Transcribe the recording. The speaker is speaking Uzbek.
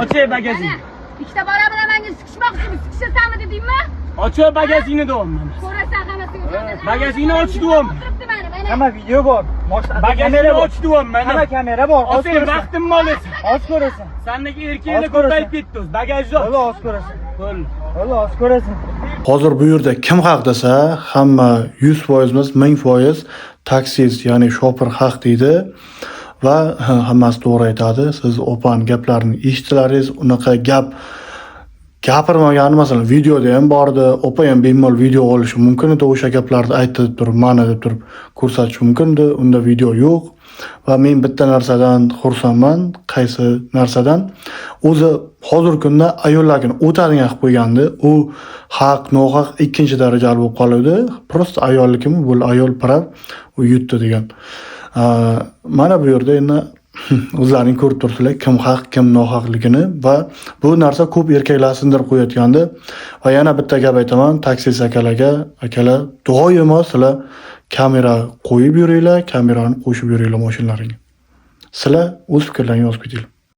Ochi bagajini. Ikkita bola bilan menga sikishmoqchimi? Sikishasanmi dedingmi? Ochi bagajini deyapman. Ko'rasan hammasiga. Bagajini och deyapman. Hamma video bor. Bagajini och deyapman. Hamma kamera bor. Oz Sen ko'rasan. vaqtimni olasan. Oz ko'rasan. Sendagi erkaklar ko'payib ketdi. Bagajni och. Bo'la oz ko'rasan. Bo'l. Bo'la oz ko'rasan. Hozir bu yerda kim haq desa, hamma 100% emas, 1000% taksist, ya'ni shofir haq deydi va hammasi to'g'ri aytadi. Siz opan gaplarini eshitdilaringiz, unaqa gapirmagan, masalan, videoda ham bordi, opa ham bemalol video olishi mumkin edi, o'sha gaplarni aytib turib, mana deb turib ko'rsatish mumkin edi, unda video yo'q. Va men bitta narsadan xursandman, qaysi narsadan? O'zi hozirgi kunda ayollarni o'tadigan qilib qo'ygandi. U haq, nohaq ikkinchi darajali bo'lib qoladi. Prosta ayollikimi, bu ayol parab, u yutdi degan. Mana bu yerda endi o'zlaring ko'rib turibsizlar, kim haq, kim nohaqligini va bu narsa ko'p erkaklar sindirib qo'yayotgandi. Va yana bitta gap aytaman, taksist akalarga, akalar, doimo sizlar kamera qo'yib yuringlar, kamerani qo'shib yuringlar mashinalaringga. Sizlar o'z fikrlaringizni yozib ketinglar.